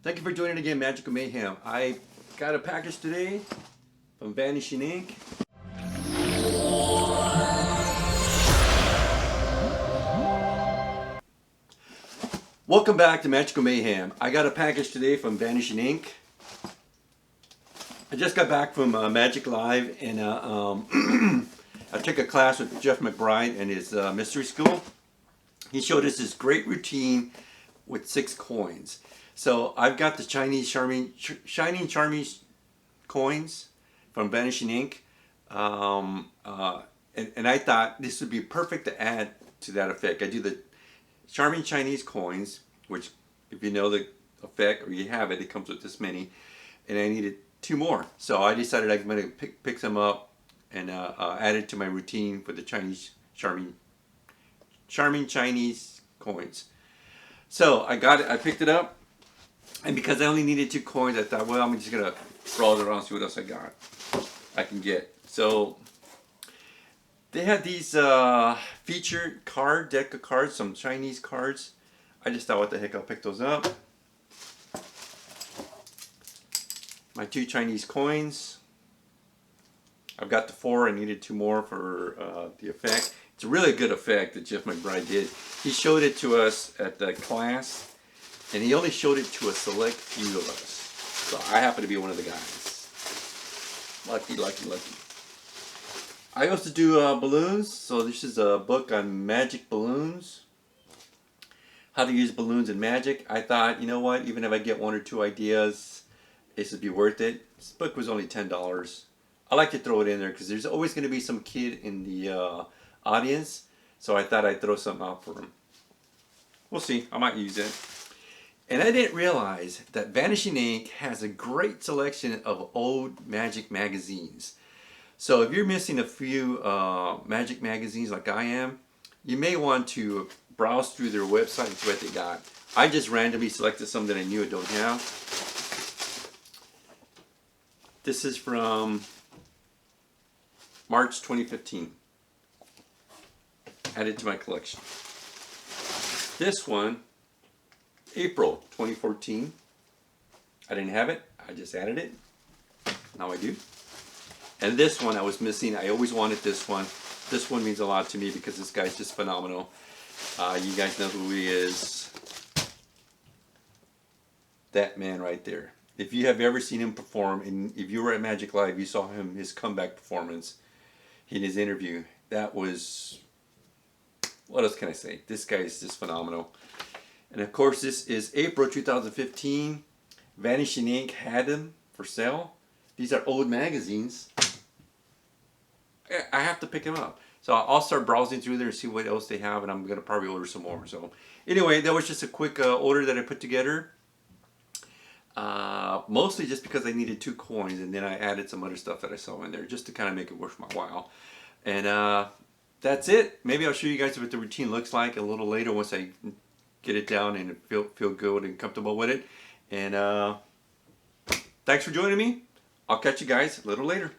Thank you for joining again, Magical Mayhem. I got a package today from Vanishing INC. Welcome back to Magical Mayhem. I got a package today from Vanishing INC. I just got back from Magic Live, and I took a class with Jeff McBride and his mystery school. He showed us this great routine with 6 coins. So I've got the Shining Charming coins from Vanishing INC. And I thought this would be perfect to add to that effect. I do the Charming Chinese coins, which if you know the effect or you have it, it comes with this many. And I needed 2 more. So I decided I'm going to pick them up and add it to my routine for the Charming Chinese coins. So I got it, I picked it up. And because I only needed 2 coins, I thought, well, I'm just going to browse around and see what else I can get. So they had these featured deck of cards, some Chinese cards. I just thought, what the heck, I'll pick those up. My 2 Chinese coins. I've got the 4, I needed 2 more for the effect. It's a really good effect that Jeff McBride did. He showed it to us at the class. And he only showed it to a select few of us. So I happen to be one of the guys. Lucky, lucky, lucky. I also do balloons. So this is a book on magic balloons. How to use balloons in magic. I thought, you know what, even if I get 1 or 2 ideas, this would be worth it. This book was only $10. I like to throw it in there because there's always going to be some kid in the audience. So I thought I'd throw something out for him. We'll see. I might use it. And I didn't realize that Vanishing INC has a great selection of old magic magazines. So if you're missing a few magic magazines like I am, you may want to browse through their website and see what they got. I just randomly selected some that I knew I don't have. This is from March 2015. Added to my collection. This one, April 2014. I didn't have it, I just added it. Now I do. And this one I was missing. I always wanted this one. This one means a lot to me because this guy's just phenomenal. You guys know who he is. That man right there. If you have ever seen him perform, and if you were at Magic Live, you saw his comeback performance in his interview. That was, what else can I say? This guy is just phenomenal. And of course, this is April 2015. Vanishing INC had them for sale. These are old magazines. I have to pick them up. So I'll start browsing through there and see what else they have, and I'm going to probably order some more. So anyway, that was just a quick order that I put together. Mostly just because I needed 2 coins, and then I added some other stuff that I saw in there just to kind of make it worth my while. And that's it. Maybe I'll show you guys what the routine looks like a little later once I get it down and feel good and comfortable with it. And thanks for joining me. I'll catch you guys a little later.